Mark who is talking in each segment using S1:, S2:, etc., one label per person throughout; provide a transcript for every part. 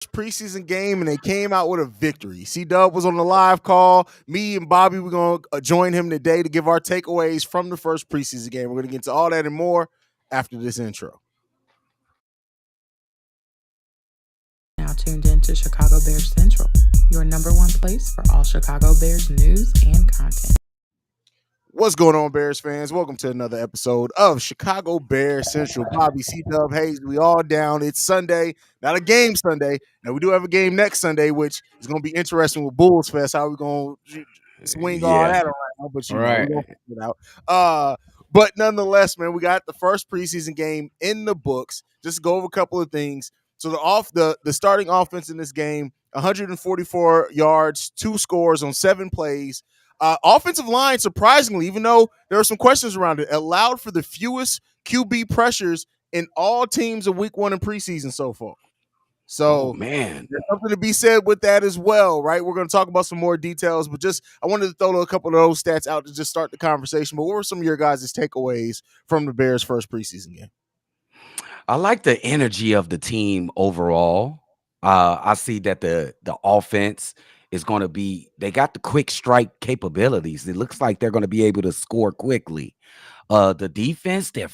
S1: preseason game and they came out with a victory. C-Dub was on the live call. Me and Bobby, we're going to join him today to give our takeaways from the first preseason game. We're going to get into all that and more after this intro.
S2: Now tuned in to Chicago Bears Central, your number one place for all Chicago Bears news and content.
S1: What's going on, Bears fans? Welcome to another episode of Chicago Bears Central. Bobby, C-Dub, Haize, we all down. It's Sunday, not a game Sunday. Now, we do have a game next Sunday, which is going to be interesting with Bulls Fest. How we going to swing all that around, but we're going to figure it out. But nonetheless, man, we got the first preseason game in the books. Just to go over a couple of things. So the starting offense in this game, 144 yards, 2 scores on 7 plays. Offensive line, surprisingly, even though there were some questions around it, allowed for the fewest QB pressures in all teams of week 1 in preseason so far. So,
S3: man,
S1: there's something to be said with that as well, right? We're going to talk about some more details, but I wanted to throw a couple of those stats out to just start the conversation. But what were some of your guys' takeaways from the Bears' first preseason game?
S3: I like the energy of the team overall. I see that the offense is going to be, they got the quick strike capabilities. It looks like they're going to be able to score quickly. The defense, they're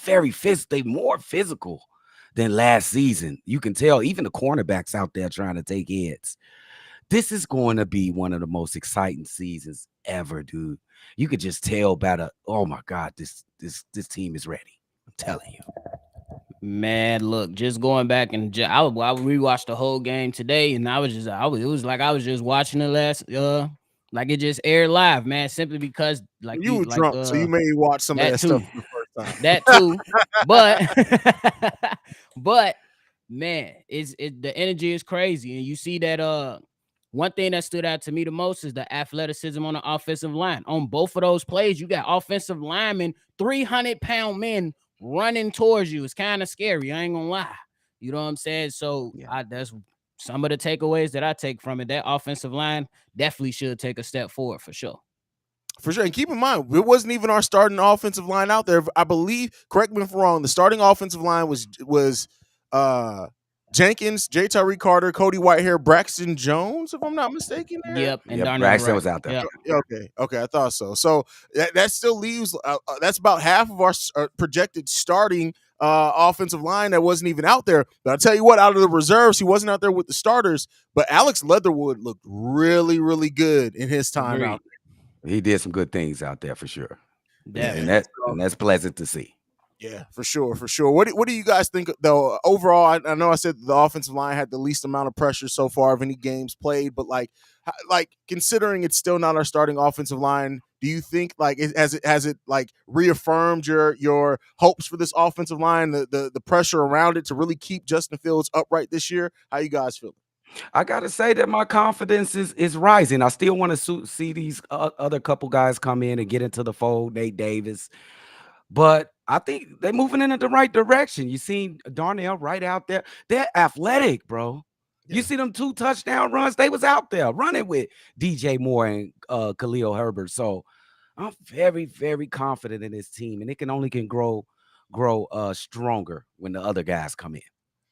S3: more physical than last season. You can tell even the cornerbacks out there trying to take hits. This is going to be one of the most exciting seasons ever, dude. You could just tell by oh my God, this team is ready. I'm telling you.
S4: Man, look, just going back and I rewatched the whole game today, and it was like I was just watching the last like it just aired live, man. Simply because like
S1: you were drunk, so you may watch some of that stuff for the first time.
S4: That too, but man, the energy is crazy, and you see that one thing that stood out to me the most is the athleticism on the offensive line. On both of those plays, you got offensive linemen, 300-pound men running towards you. It's kind of scary. I ain't gonna lie. You know what I'm saying? So that's some of the takeaways that I take from it. That offensive line definitely should take a step forward for sure.
S1: For sure. And keep in mind, it wasn't even our starting offensive line out there. I believe, correct me if I'm wrong, the starting offensive line was Jenkins, J. Tyree Carter, Cody Whitehair, Braxton Jones, if I'm not mistaken. There.
S4: Yep, and
S3: Braxton was out there.
S1: Yep. Okay, I thought so. So that still leaves that's about half of our projected starting offensive line that wasn't even out there. But I'll tell you what, out of the reserves, he wasn't out there with the starters. But Alex Leatherwood looked really, really good in his time out there.
S3: He did some good things out there for sure.
S4: Yeah.
S3: And that's pleasant to see.
S1: Yeah, for sure. What do you guys think, though? Overall, I know I said the offensive line had the least amount of pressure so far of any games played, but like considering it's still not our starting offensive line, do you think has it like reaffirmed your hopes for this offensive line, the pressure around it to really keep Justin Fields upright this year? How you guys feeling?
S3: I gotta say that my confidence is rising. I still want to see these other couple guys come in and get into the fold, Nate Davis. But I think they're moving in the right direction. You see Darnell right out there. They're athletic, bro. Yeah. You see them 2 touchdown runs. They was out there running with DJ Moore and Khalil Herbert. So I'm very, very confident in this team, and it can grow stronger when the other guys come in.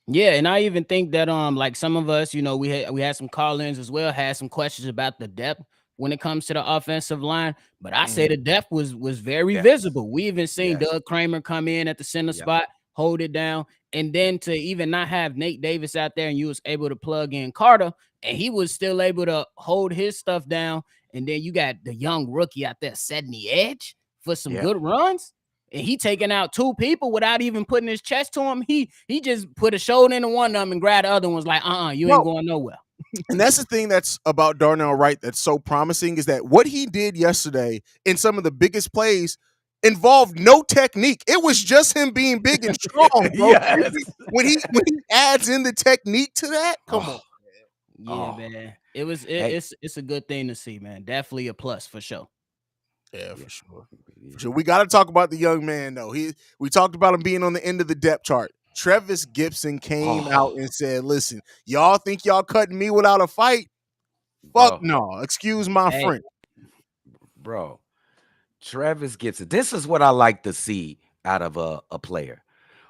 S4: Yeah, and I even think that like some of us, we had some call-ins as well, had some questions about the depth when it comes to the offensive line, but I say the depth was very visible. We even seen Doug Kramer come in at the center spot, hold it down, and then to even not have Nate Davis out there, and you was able to plug in Carter, and he was still able to hold his stuff down, and then you got the young rookie out there setting the edge for some good runs. And he taking out 2 people without even putting his chest to him. He just put a shoulder into one of them and grabbed the other one's like, you ain't going nowhere.
S1: And that's the thing that's about Darnell Wright that's so promising is that what he did yesterday in some of the biggest plays involved no technique. It was just him being big and strong, bro. Yes. When he adds in the technique to that, come on.
S4: Yeah, man. It's a good thing to see, man. Definitely a plus for sure.
S1: Yeah, for sure. We got to talk about the young man, though. We talked about him being on the end of the depth chart. Trevis Gibson came out and said, listen, y'all think y'all cutting me without a fight? Fuck no. Excuse my French.
S3: Bro, Trevis Gibson, this is what I like to see out of a player.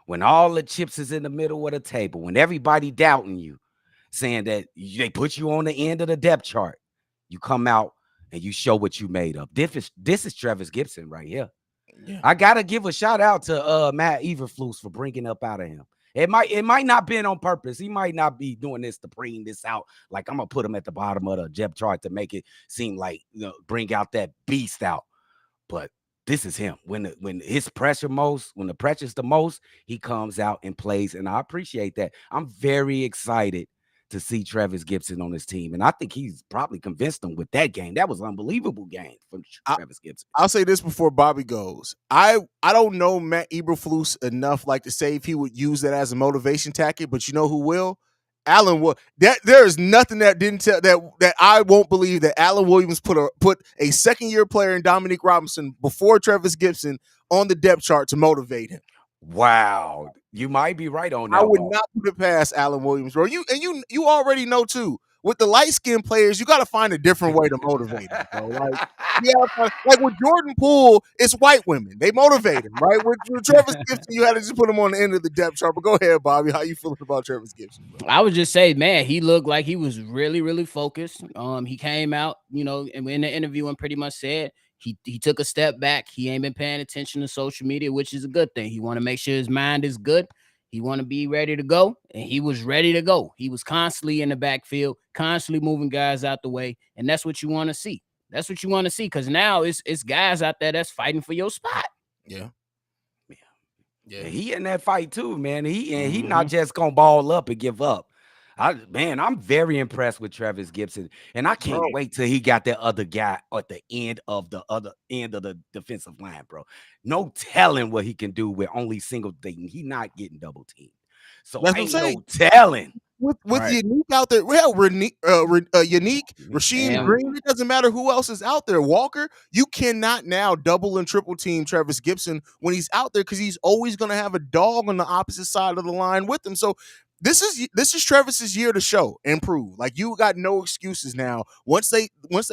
S3: When all the chips is in the middle of the table, when everybody doubting you, saying that they put you on the end of the depth chart. You come out and you show what you made of. This is Travis Gibson right here.
S1: Yeah.
S3: I gotta give a shout out to Matt Eberflus for bringing up out of him. It might not been on purpose. He might not be doing this to bring this out. Like I'm gonna put him at the bottom of the depth chart to make it seem like bring out that beast out. But this is him. When his pressure when the pressure's the most, he comes out and plays, and I appreciate that. I'm very excited to see Travis Gibson on his team, and I think he's probably convinced them with that game. That was an unbelievable game from Travis Gibson.
S1: I'll say this before Bobby goes. I don't know Matt Eberflus enough like to say if he would use that as a motivation tactic, but you know who will? Allen will. There is nothing that didn't tell that I won't believe that Allen Williams put a second-year player in Dominique Robinson before Travis Gibson on the depth chart to motivate him.
S3: Wow, you might be right on that.
S1: I would not put it past Allen Williams, bro. You already know too. With the light-skinned players, you got to find a different way to motivate them, bro. Like with Jordan Poole, it's white women. They motivate him, right? With Travis Gibson, you had to just put him on the end of the depth chart. But go ahead, Bobby. How you feeling about Travis Gibson, bro?
S4: I would just say, man, he looked like he was really, really focused. He came out, and in the interview and pretty much said he took a step back. He ain't been paying attention to social media, which is a good thing. He want to make sure his mind is good. He want to be ready to go, and he was ready to go. He was constantly in the backfield, constantly moving guys out the way, and that's what you want to see. That's what you want to see, because now it's guys out there that's fighting for your spot.
S1: Yeah.
S3: He in that fight too, man. He not just gonna ball up and give up. I'm very impressed with Travis Gibson, and I can't wait till he got that other guy at the end of the defensive line, bro. No telling what he can do with only single thing. He not getting double teamed, so
S1: That's
S3: ain't
S1: what I'm
S3: no telling.
S1: With Unique out there, Unique, Rasheem Green, it doesn't matter who else is out there. Walker, you cannot now double and triple team Travis Gibson when he's out there because he's always going to have a dog on the opposite side of the line with him. So this is Travis's year to show and prove. Like, you got no excuses now. Once they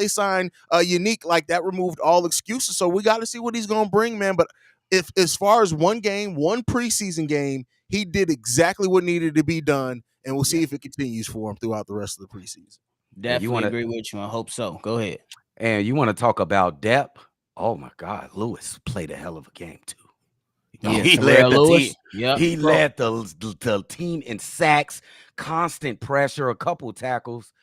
S1: sign Unique, like, that removed all excuses. So we got to see what he's going to bring, man. But if as far as one preseason game, he did exactly what needed to be done. And we'll see if it continues for him throughout the rest of the preseason.
S4: Definitely agree with you. I hope so. Go ahead.
S3: And you want to talk about depth? Oh my God, Lewis played a hell of a game too. He led the team. Yep. He led the team in sacks, constant pressure, a couple tackles.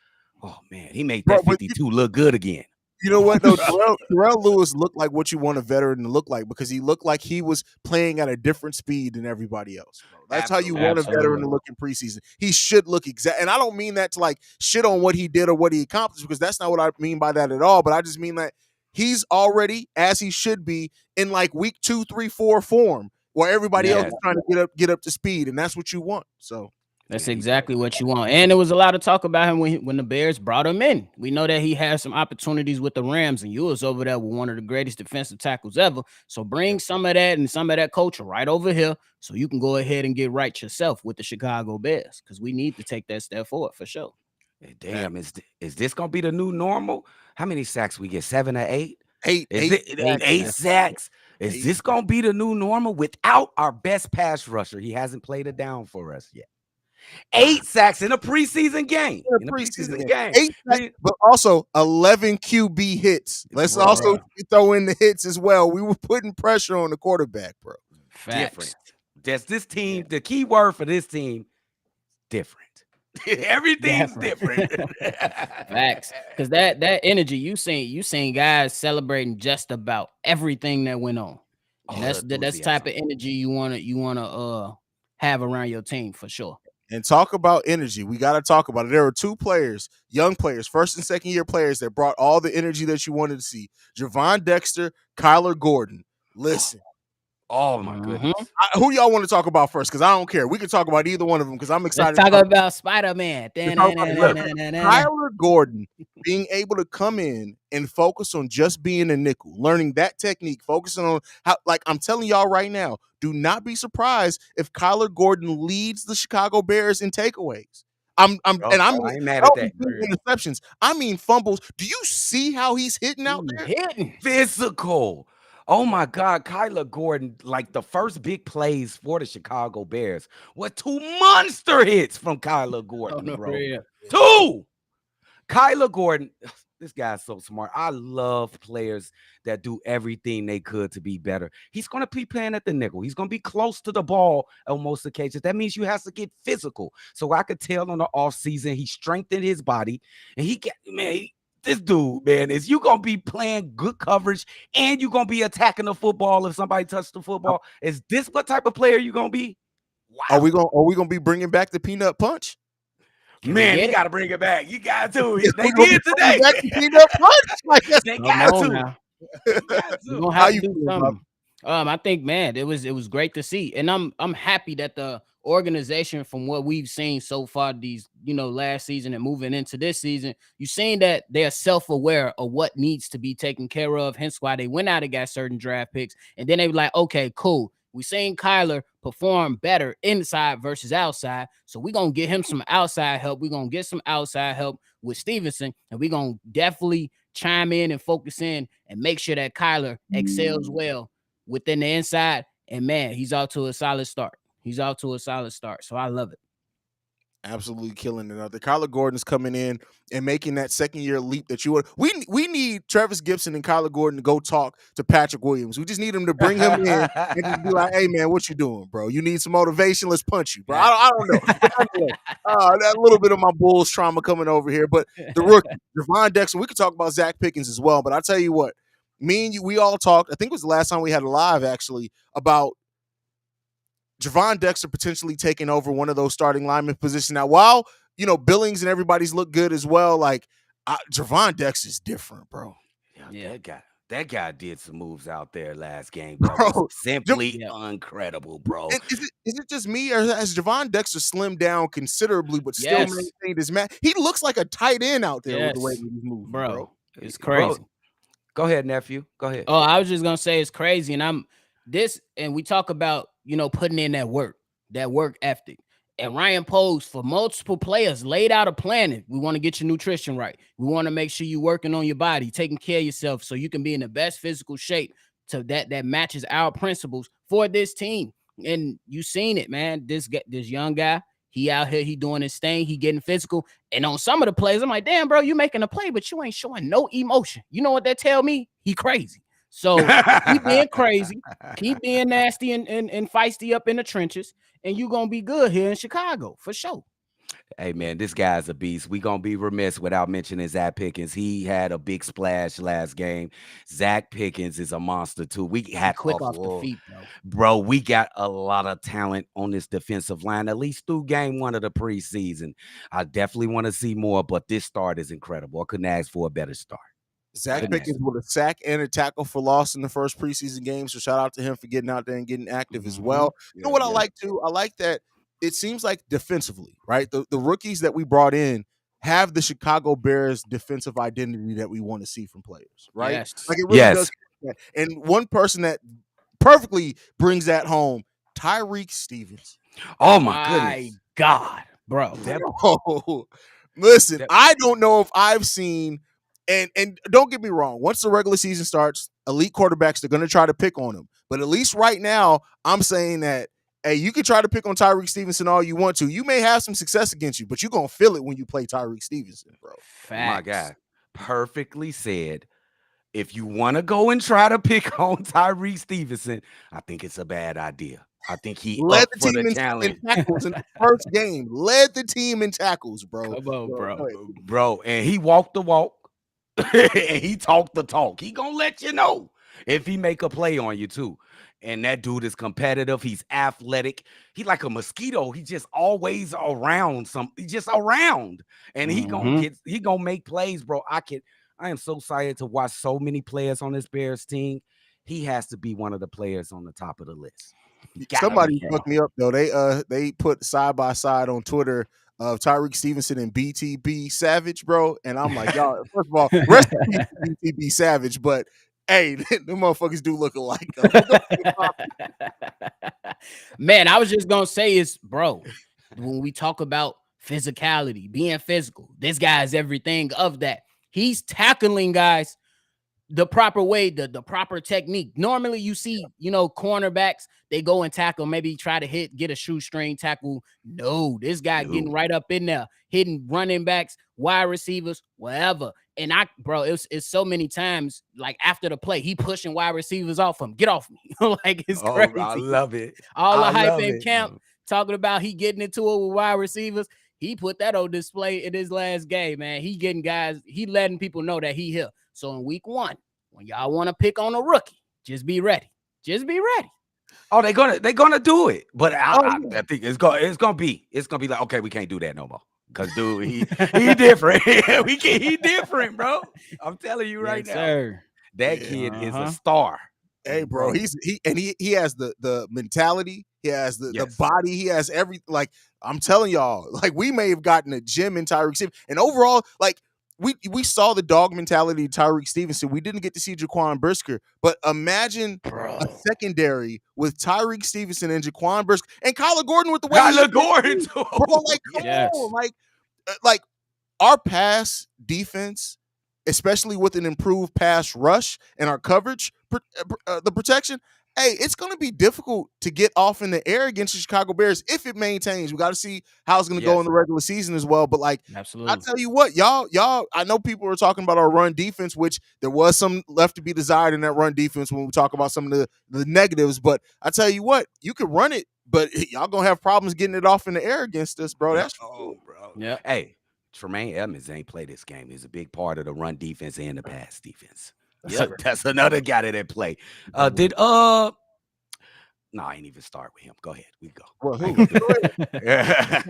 S3: Oh man, he made that 52 look good again.
S1: You know what, though? Terrell Lewis looked like what you want a veteran to look like, because he looked like he was playing at a different speed than everybody else, bro. That's how you want a veteran to look in preseason. He should look exact. And I don't mean that to like shit on what he did or what he accomplished, because that's not what I mean by that at all. But I just mean that he's already, as he should be, in like week 2, 3, 4 form, where everybody else is trying to get up to speed, and that's what you want. So
S4: that's exactly what you want. And there was a lot of talk about him when the Bears brought him in. We know that he has some opportunities with the Rams, and you was over there with one of the greatest defensive tackles ever. So bring some of that and some of that culture right over here so you can go ahead and get right yourself with the Chicago Bears, because we need to take that step forward for sure.
S3: Hey, damn, is this going to be the new normal? How many sacks we get? 7 or 8?
S1: 8
S3: sacks. Is this going to be the new normal without our best pass rusher? He hasn't played it down for us yet. 8 sacks in a preseason game.
S1: 8 sacks, but also 11 QB hits. Let's also throw in the hits as well. We were putting pressure on the quarterback, bro.
S3: Different. That's this team. The key word for this team, different. Everything's different.
S4: Facts. Because that energy, you seen guys celebrating just about everything that went on. And that's the type of energy you wanna have around your team for sure.
S1: And talk about energy. We got to talk about it. There were 2 players, young players, first and second year players, that brought all the energy that you wanted to see. Javon Dexter, Kyler Gordon. Listen.
S3: Oh my goodness.
S1: Who y'all want to talk about first? Because I don't care. We can talk about either one of them, because I'm excited.
S4: Let's talk about Spider-Man.
S1: Kyler Gordon being able to come in and focus on just being a nickel, learning that technique, focusing on how, like, I'm telling y'all right now, do not be surprised if Kyler Gordon leads the Chicago Bears in takeaways. I ain't mad at that. Interceptions. I mean fumbles. Do you see how he's hitting out there?
S3: Physical. Oh my God, Kyler Gordon, like the first big plays for the Chicago Bears were two monster hits from Kyler
S4: Oh,
S3: Gordon,
S4: no,
S3: bro.
S4: real.
S3: Two. Kyler Gordon, this guy's so smart. I love players that do everything they could to be better. He's going to be playing at the nickel. He's going to be close to the ball on most occasions. That means you have to get physical. So I could tell on the offseason, he strengthened his body. And this dude, man, is you going to be playing good coverage and you're going to be attacking the football if somebody touched the football. Is this what type of player you're going to be?
S1: Are we
S3: Wow.
S1: gonna be bringing back the peanut punch?
S4: Can we
S3: Man, he
S4: get it?
S3: got to bring it back. You got to.
S1: Is
S3: They
S1: we gonna be
S3: did
S1: bringing
S3: today.
S1: back the peanut punch? Like that's
S3: They
S4: Come
S3: got
S4: on
S3: to.
S4: now.
S3: They got
S4: We're
S3: to.
S4: gonna
S1: how
S4: have to
S1: you
S4: do
S1: feel about
S4: something. I think, man, it was great to see, and I'm happy that the organization, from what we've seen so far, these last season and moving into this season, you've seen that they're self-aware of what needs to be taken care of. Hence why they went out and got certain draft picks, and then they were like, okay, cool. We seen Kyler perform better inside versus outside, so we're gonna get him some outside help. We're gonna get some outside help with Stevenson, and we're gonna definitely chime in and focus in and make sure that Kyler excels well within the inside. And man, he's off to a solid start. He's off to a solid start. So I love it.
S1: absolutely killing it out there. Kyler Gordon's coming in and making that second year leap that you would. We need Travis Gibson and Kyler Gordon to go talk to Patrick Williams. We just need him to bring him in and just be like, "Hey man, what you doing, bro? You need some motivation? Let's punch you, bro." I don't know. But anyway, that little bit of my Bulls trauma coming over here, but the rookie Javon Dexter. We could talk about Zach Pickens as well, but I tell you what, me and you, we all talked. I think it was the last time we had a live actually about Javon Dexter potentially taking over one of those starting lineman positions. Now, while Billings and everybody's look good as well, like Javon Dexter's different, bro.
S3: Yeah, that guy did some moves out there last game that was
S1: Bro,
S3: simply incredible, bro.
S1: is it just me or has Javon Dexter slimmed down considerably, but still
S4: Yes.
S1: maintained his man? He looks like a tight end out there with the way
S4: Yes.
S1: that he's moving,
S4: Bro, it's
S3: Bro,
S4: crazy.
S3: go ahead, nephew. Go ahead.
S4: Oh, I was just gonna say it's crazy, and we talk about putting in that work ethic. And Ryan Post, for multiple players, laid out a plan. We want to get your nutrition right. We want to make sure you're working on your body, taking care of yourself, so you can be in the best physical shape to that matches our principles for this team. And you seen it, man. This young guy, he out here, he doing his thing, he getting physical. And on some of the plays, I'm like, damn, bro, you making a play, but you ain't showing no emotion. You know what that tell me? He crazy. So keep being crazy, keep being nasty and feisty up in the trenches, and you're gonna be good here in Chicago for sure.
S3: Hey man, this guy's a beast. We gonna be remiss without mentioning Zach Pickens. He had a big splash last game. Zach Pickens is a monster too. We had
S4: Quick off the feet,
S3: bro. We got a lot of talent on this defensive line, at least through game one of the preseason. I definitely want to see more, but this start is incredible. I couldn't ask for a better start.
S1: Zach Pickens with a sack and a tackle for loss in the first preseason game. So shout out to him for getting out there and getting active as well. You know what I like too? I like that it seems like defensively, right? The rookies that we brought in have the Chicago Bears defensive identity that we want to see from players, right?
S4: Yes.
S1: Like it really does. And one person that perfectly brings that home, Tyreek Stevens.
S3: Oh my goodness.
S4: God, bro.
S1: Listen, I don't know if I've seen. And don't get me wrong, once the regular season starts, elite quarterbacks, they're going to try to pick on him. But at least right now, I'm saying that, hey, you can try to pick on Tyreek Stevenson all you want to. You may have some success against you, but you're going to feel it when you play Tyreek Stevenson, bro.
S4: Facts.
S3: My God. Perfectly said. If you want to go and try to pick on Tyreek Stevenson, I think it's a bad idea. I think he
S1: led
S3: the team
S1: in tackles in the first game. Led the team in tackles, bro.
S4: Come on,
S3: bro. And he walked the walk. And he talked the talk. He gonna let you know if he make a play on you too. And that dude is competitive. He's athletic. He like a mosquito. He just always around He's just around. And he gonna make plays, bro. I am so excited to watch so many players on this Bears team. He has to be one of the players on the top of the list.
S1: Somebody fucked me up though. They put side by side on Twitter of Tyreek Stevenson and BTB Savage, bro. And I'm like, y'all, first of all, rest in peace, BTB Savage, but hey, them motherfuckers do look alike.
S4: Man, I was just gonna say is, bro, when we talk about physicality, being physical, this guy is everything of that. He's tackling guys the proper way, the proper technique. Normally, you see, cornerbacks, they go and tackle, maybe try to get a shoestring tackle. No, this guy getting
S3: No.
S4: right up in there, hitting running backs, wide receivers, whatever. And bro, it's so many times, like after the play, he pushing wide receivers off him. Get off me. Like, it's
S3: Oh, I
S4: crazy.
S3: love it.
S4: All
S3: I
S4: the hype
S3: love
S4: in
S3: it,
S4: camp
S3: bro.
S4: talking about he getting into it with wide receivers. He put that on display in his last game, man. He getting guys, he letting people know that he here. So in week 1, when y'all want to pick on a rookie, just be ready. Just be ready.
S3: Oh, they're gonna do it, but I
S1: yeah.
S3: think it's gonna be like, okay, we can't do that no more. Cause dude, he different. He different, bro. I'm telling you right
S4: Yes,
S3: now.
S4: sir.
S3: That
S1: Yeah.
S3: kid is a
S4: Uh-huh.
S3: star.
S1: Hey, bro, he has the mentality, he has the
S3: Yes.
S1: body, he has every, like, I'm telling y'all, like, we may have gotten a gem in Tyreek Stevenson, and overall, like, we saw the dog mentality of Tyreek Stevenson. We didn't get to see Jaquan Brisker, but imagine a
S4: Bro.
S1: secondary with Tyreek Stevenson and Jaquan Brisker and Kyler Gordon with the way
S3: Kyler Gordon, too.
S1: bro, like, come
S4: Yes.
S1: on, like our pass defense, especially with an improved pass rush and our coverage, the protection, hey, it's going to be difficult to get off in the air against the Chicago Bears if it maintains. We got to see how it's going to go
S3: Yes.
S1: in the regular season as well. But like,
S4: Absolutely.
S1: I tell you what, y'all, I know people are talking about our run defense, which there was some left to be desired in that run defense when we talk about some of the negatives. But I tell you what, you could run it, but y'all gonna have problems getting it off in the air against us, bro. That's
S3: Oh, bro.
S4: Yeah.
S3: Hey, Tremaine Edmonds ain't played this game. He's a big part of the run defense and the pass defense. Yep, that's another guy that didn't play. No, I ain't even start with him. Go ahead. We go.
S1: Well,
S3: I
S1: who?
S3: ain't gonna do it.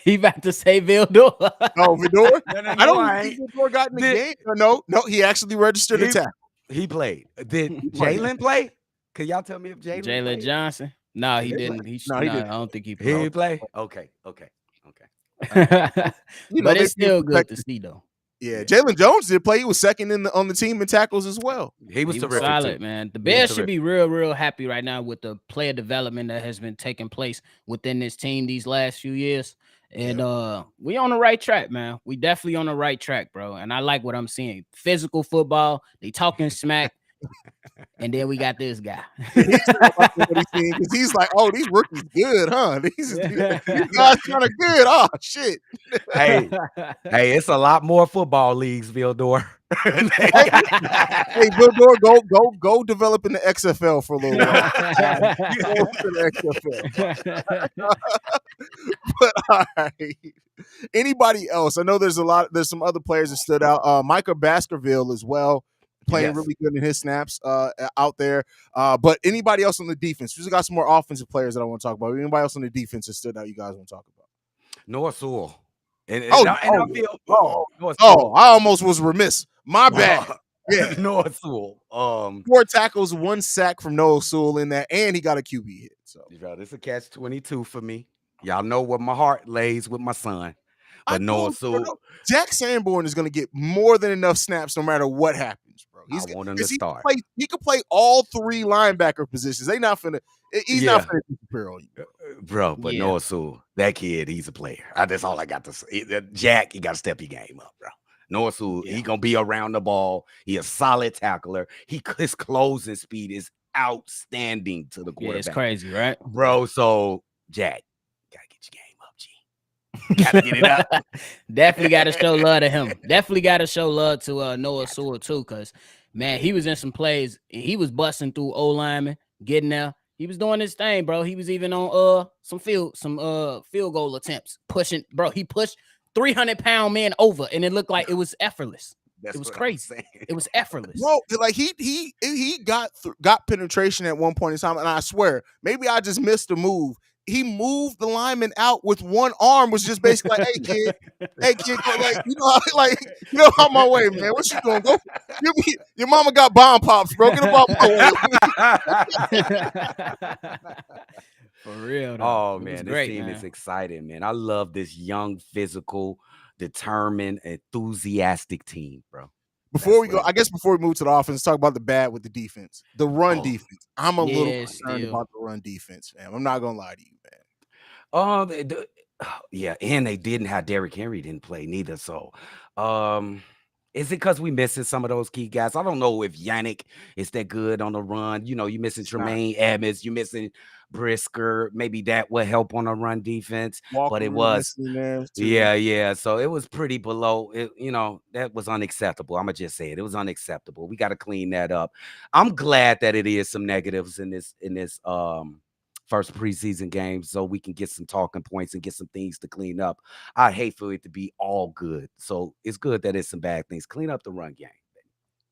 S4: He about to say Vildor.
S1: Oh, Vidor?
S3: No,
S1: I don't
S3: I
S1: think
S3: ain't.
S1: Vidor got in the
S3: Did-
S1: game. No, he actually registered a
S3: He-
S1: tackle.
S3: He played. Did
S1: played.
S3: Jalen play? Can y'all tell me if Jalen
S4: Jalen
S3: played?
S4: Johnson. No, he
S3: He
S4: didn't.
S1: No, he
S4: I
S1: didn't.
S4: don't think he
S3: He
S4: played.
S3: didn't play? Okay.
S1: You know,
S4: But
S1: they
S4: it's still good
S1: protect-
S4: to see, though.
S1: Yeah, Jalen Jones did play. He was second on the team in tackles as well.
S3: He was
S4: He was
S3: terrific
S4: solid,
S3: too.
S4: man. The
S3: was
S4: Bears should
S3: terrific.
S4: be real, real happy right now with the player development that has been taking place within this team these last few years. And we on the right track, man. We definitely on the right track, bro. And I like what I'm seeing. Physical football, they talking smack. And then we got this guy.
S1: He's what he's seeing because he's like, oh, these rookies good, huh? These guys kind of good. Oh shit.
S3: Hey, it's a lot more football leagues, Vildor.
S1: Hey, Bill Door, go develop in the XFL for a little while. Go to the XFL. But all right. Anybody else? I know there's some other players that stood out. Micah Baskerville as well, playing
S3: Yes.
S1: really good in his snaps out there. But anybody else on the defense? We just got some more offensive players that I want to talk about. Anybody else on the defense that stood out you guys want to talk about?
S3: Noah Sewell. And
S1: Oh,
S3: I feel Noah
S1: Oh,
S3: Sewell.
S1: I almost was remiss. My bad. Yeah.
S3: Noah Sewell.
S1: 4 tackles, 1 sack from Noah Sewell in that, and he got a QB hit. So
S3: Bro, this is a catch-22 for me. Y'all know where my heart lays with my son. But Noah Sewell,
S1: Jack Sanborn is going to get more than enough snaps no matter what happens, bro.
S3: I want him to start.
S1: He could play all 3 linebacker positions. He's not finna disappear on you,
S3: bro. But
S4: Yeah.
S3: Noah Sewell, that kid, he's a player. That's all I got to say. Jack, you got to step your game up, bro. Noah Sewell, he gonna be around the ball. He a solid tackler. His closing speed is outstanding to the quarterback.
S4: Yeah, it's crazy, right?
S3: Bro. So Jack, gotta get your game up, G. Gotta get it up.
S4: Definitely got to show love to him. Definitely got to show love to Noah Sewell too, because man, he was in some plays. He was busting through O linemen, getting there. He was doing his thing, bro. He was even on some field goal attempts, pushing. Bro, he pushed 300-pound men over, and it looked like it was effortless.
S3: That's
S4: It was
S3: what I'm
S4: crazy.
S3: saying.
S4: It was effortless.
S1: bro. Like he got penetration at one point in time, and I swear, maybe I just missed a move. He moved the lineman out with one arm, was just basically like, hey kid, go, you know, on my way, man. What you doing? Go, your mama got bomb pops, bro. Get about my way.
S4: For real, though.
S3: Oh
S4: It was
S3: man, this
S4: great,
S3: team
S4: man.
S3: is exciting, man. I love this young, physical, determined, enthusiastic team, bro.
S1: Before we move to the offense, let's talk about the bad with the defense. The run
S3: Oh.
S1: defense. I'm a little
S4: Yeah,
S1: concerned
S4: still.
S1: about the run defense, fam. I'm not gonna lie to you, man.
S3: Yeah, and they didn't have Derrick Henry didn't play neither. So Is it because we missing some of those key guys? I don't know if Yannick is that good on the run. You know, you missing
S1: It's not.
S3: Tremaine Edmonds, you missing Brisker. Maybe that will help on the run defense. But
S1: Walker
S3: it
S1: was
S3: was,
S1: missing in there too.
S3: yeah. So it was pretty below. That was unacceptable. I'm gonna just say it. It was unacceptable. We got to clean that up. I'm glad that it is some negatives in this first preseason game, so we can get some talking points and get some things to clean up. I hate for it to be all good. So it's good that it's some bad things. Clean up the run game.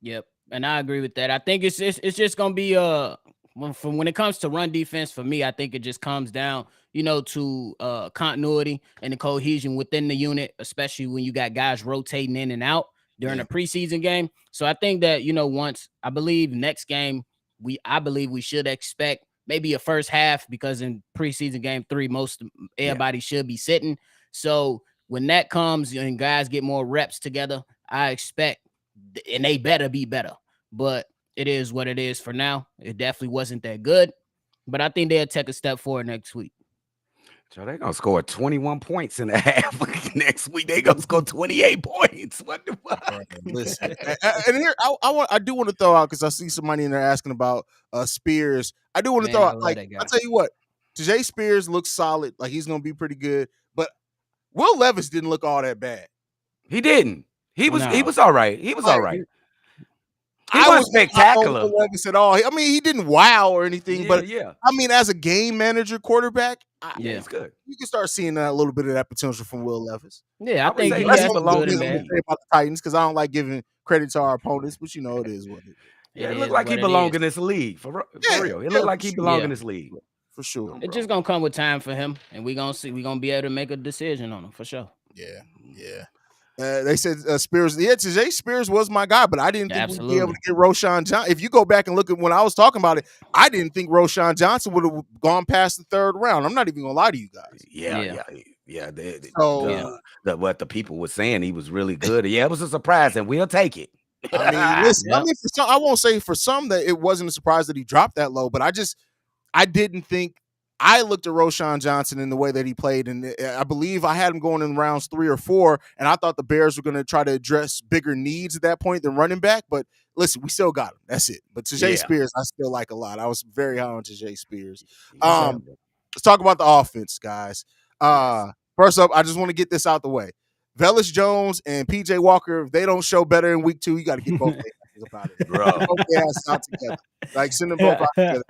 S4: Yep, and I agree with that. I think it's just gonna be when it comes to run defense for me, I think it just comes down, to continuity and the cohesion within the unit, especially when you got guys rotating in and out during
S1: Yeah.
S4: a preseason game. So I think that once I believe next game I believe we should expect maybe a first half because in preseason game 3 everybody should be sitting. So when that comes and guys get more reps together, I expect and they better be better. But it is what it is for now. It definitely wasn't that good, but I think they'll take a step forward next week.
S3: So they're gonna score 21 points in a half. Next week they gonna score 28 points. What the fuck?
S1: Listen, and here I do want to throw out because I see somebody in there asking about Spears. I do want to
S4: Man,
S1: throw
S4: I
S1: out
S4: love that guy.
S1: I'll tell you what, Tajay Spears looks solid, like he's gonna be pretty good. But Will Levis didn't look all that bad.
S3: He didn't. He was
S4: No.
S3: all right. He was all right. He
S1: I
S3: wasn't
S1: was not on
S3: spectacular.
S1: Will Levis at all. I mean, he didn't wow or anything, but
S3: yeah.
S1: I mean, as a game manager quarterback,
S3: Yeah, it's good.
S1: you can start seeing a little bit of that potential from Will Levis.
S4: Yeah,
S3: I
S4: I
S3: would
S4: think
S3: say
S4: he
S3: let's
S4: has
S3: keep
S4: some
S3: it low
S4: good and
S3: in the
S4: bad.
S3: league.
S1: About the Titans because I don't like giving credit to our opponents, but it is what it is.
S3: Yeah,
S4: It
S3: it looked
S4: is
S3: like he
S4: what it
S3: belonged
S4: is.
S3: in this league for
S1: Yeah,
S3: real. It
S1: yeah,
S3: looked like he
S1: for
S3: belonged
S4: sure.
S3: in this league
S1: For sure.
S4: It's just gonna come with time for him, and we're gonna be able to make a decision on him for sure.
S1: Yeah. They said Spears. Yeah, Tajay Spears was my guy, but I didn't think we'd be able to get Roshan Johnson. If you go back and look at when I was talking about it, I didn't think Roshan Johnson would have gone past the third round. I'm not even gonna lie to you guys.
S3: Yeah.
S1: So
S3: what the people were saying, he was really good. Yeah, it was a surprise, and we'll take it.
S1: I mean, listen.
S4: Yep.
S1: I mean, for some, I won't say for some that it wasn't a surprise that he dropped that low, but I didn't think. I looked at Roshan Johnson in the way that he played, and I believe I had him going in rounds 3 or 4, and I thought the Bears were going to try to address bigger needs at that point than running back. But listen, we still got him. That's it. But Tajay Spears, I still like a lot. I was very high on Tajay Spears. Let's talk about the offense, guys. First up, I just want to get this out the way. Velus Jones and PJ Walker, if they don't show better in week 2, you got to get both their about it,
S3: bro.
S1: Both their asses out together. Like send them both out together.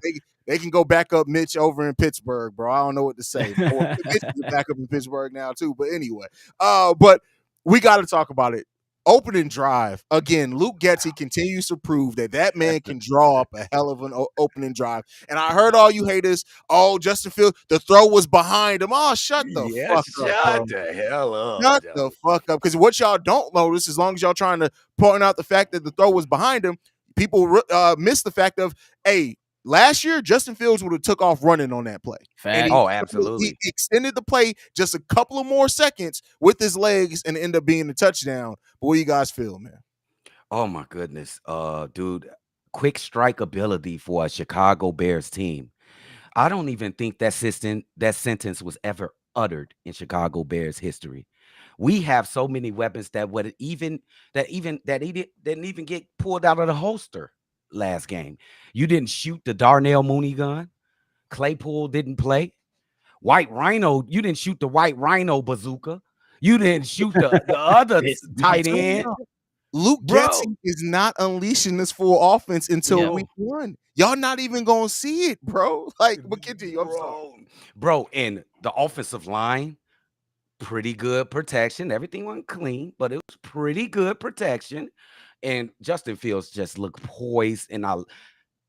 S1: They can go back up Mitch over in Pittsburgh, bro. I don't know what to say. Mitch is back up in Pittsburgh now too. But anyway, but we got to talk about it. Opening drive again. Luke Getsy continues to prove that man can draw up a hell of an opening drive. And I heard all you haters. Oh, Justin Fields, the throw was behind him. Oh, shut the fuck up.
S3: Shut the hell up.
S1: Shut the fuck up. Because what y'all don't notice, as long as y'all trying to point out the fact that the throw was behind him, people miss the fact of, hey, last year, Justin Fields would have took off running on that play.
S3: Absolutely.
S1: He extended the play just a couple of more seconds with his legs and ended up being a touchdown. But what do you guys feel, man?
S3: Oh, my goodness. Dude, quick strike ability for a Chicago Bears team. I don't even think that sentence was ever uttered in Chicago Bears history. We have so many weapons that he didn't even get pulled out of the holster last game. You didn't shoot the Darnell Mooney gun. Claypool didn't play. White Rhino, you didn't shoot the White Rhino bazooka. You didn't shoot the other tight end.
S1: Luke Getsy is not unleashing this full offense until week 1. Y'all not even gonna see it, bro. Like, but continue. I'm sorry.
S3: Bro, and the offensive line, pretty good protection. Everything went clean, but it was pretty good protection. And Justin Fields just looked poised. And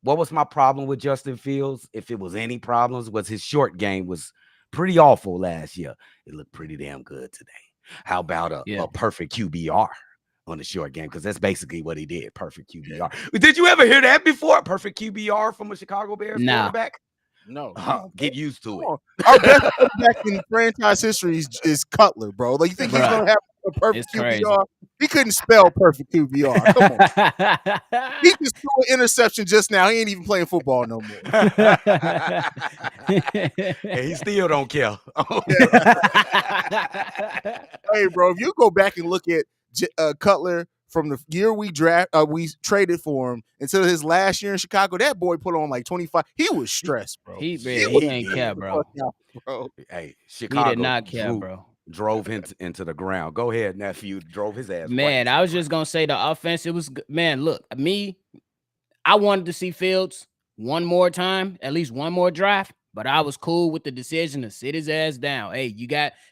S3: what was my problem with Justin Fields? If it was any problems, was his short game was pretty awful last year. It looked pretty damn good today. How about a perfect QBR on the short game? Because that's basically what he did. Perfect QBR. Did you ever hear that before? Perfect QBR from a Chicago Bears quarterback?
S1: No.
S3: Get used to it.
S1: Our best quarterback in franchise history is Cutler, bro. Like, you think he's gonna have a perfect QBR? He couldn't spell perfect QBR. Come on. He just threw an interception just now. He ain't even playing football no more.
S3: And he still don't care.
S1: Hey, bro, if you go back and look at Cutler from the year we traded for him until his last year in Chicago, that boy put on like 25. He was stressed, bro. He was
S4: He ain't care,
S1: stressed the fuck
S4: bro.
S1: out, bro.
S3: Hey,
S4: He did
S3: Chicago
S4: not care, bro.
S3: drove him into the ground. Go ahead, nephew. Drove his ass right
S4: Man,
S3: into
S4: I
S3: the
S4: was
S3: ground.
S4: just gonna say the offense. It was man. Look, I wanted to see Fields one more time, at least one more drive, but I was cool with the decision to sit his ass down. Hey,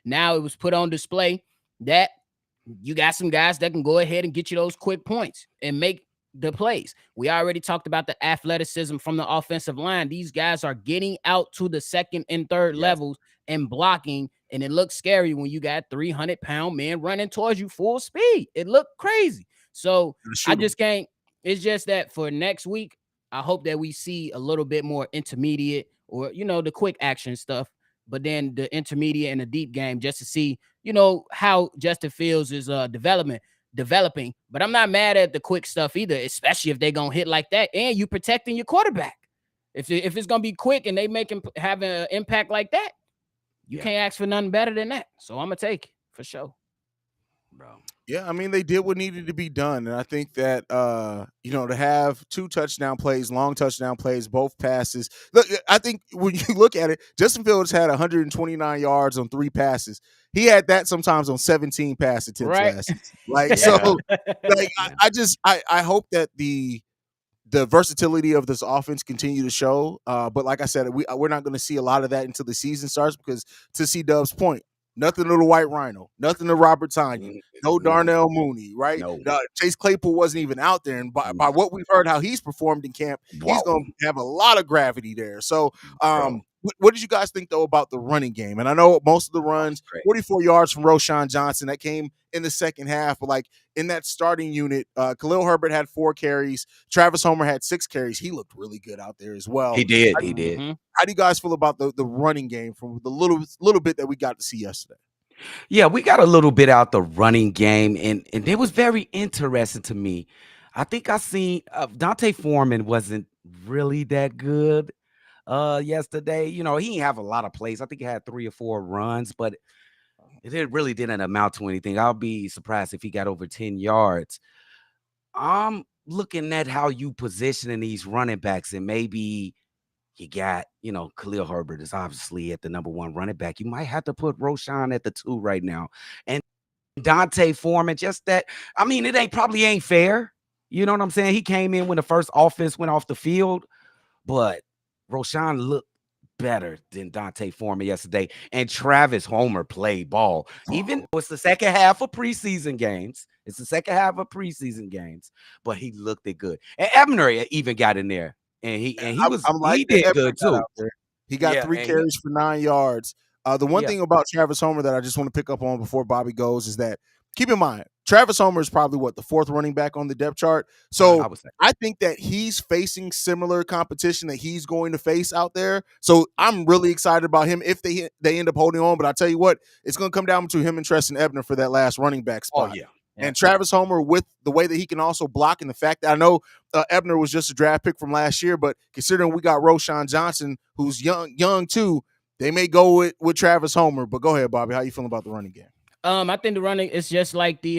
S4: now it was put on display that you got some guys that can go ahead and get you those quick points and make the plays. We already talked about the athleticism from the offensive line. These guys are getting out to the second and third
S3: Yes.
S4: levels and blocking, and it looks scary when you got 300-pound men running towards you full speed. It looked crazy. So I just can't. It's just that for next week, I hope that we see a little bit more intermediate or, the quick action stuff, but then the intermediate and the deep game just to see, how Justin Fields is developing. But I'm not mad at the quick stuff either, especially if they're going to hit like that and you protecting your quarterback. If it's going to be quick and they make him have an impact like that, you can't ask for nothing better than that. So I'm going to take it for sure.
S3: Bro.
S1: Yeah, I mean, they did what needed to be done. And I think that, to have 2 touchdown plays, long touchdown plays, both passes. Look, I think when you look at it, Justin Fields had 129 yards on 3 passes. He had that sometimes on 17 pass attempts last season. Like, so, like, I hope that the versatility of this offense continue to show. But like I said, we're not going to see a lot of that until the season starts because, to see Dub's point, nothing to the White Rhino, nothing to Robert Tanya, no Darnell Mooney, right?
S3: No.
S1: Chase Claypool wasn't even out there. And by what we've heard how he's performed in camp, he's going to have a lot of gravity there. So what did you guys think, though, about the running game? And I know most of the runs, 44 yards from Roschon Johnson, that came in the second half. But, like, in that starting unit, Khalil Herbert had 4 carries. Travis Homer had 6 carries. He looked really good out there as well.
S3: He did.
S1: How do you guys feel about the running game from the little bit that we got to see yesterday?
S3: Yeah, we got a little bit out the running game, and it was very interesting to me. I think I seen Dante Foreman wasn't really that good yesterday. He didn't have a lot of plays. I think he had 3 or 4 runs, but really didn't amount to anything. I'll be surprised if he got over 10 yards. I'm looking at how you positioning these running backs, and maybe you got, Khalil Herbert is obviously at the number 1 running back. You might have to put Roschon at the 2 right now. And Dante Foreman, just that. I mean, probably ain't fair. You know what I'm saying? He came in when the first offense went off the field, but Roschon looked better than Dante Foreman yesterday. And Travis Homer played ball. Even though it's the second half of preseason games. But he looked it good. And Ebner even got in there. And he did good too.
S1: He got 3 carries for 9 yards. The one thing about Travis Homer that I just want to pick up on before Bobby goes is that, keep in mind, Travis Homer is probably the 4th running back on the depth chart. So I think that he's facing similar competition that he's going to face out there. So I'm really excited about him if they end up holding on. But I tell you what, it's going to come down to him and Treston Ebner for that last running back spot.
S3: Oh, yeah.
S1: And Travis Homer, with the way that he can also block, and the fact that I know Ebner was just a draft pick from last year, but considering we got Roschon Johnson, who's young too, they may go with Travis Homer. But go ahead, Bobby. How you feeling about the running game?
S4: I think the running is just like the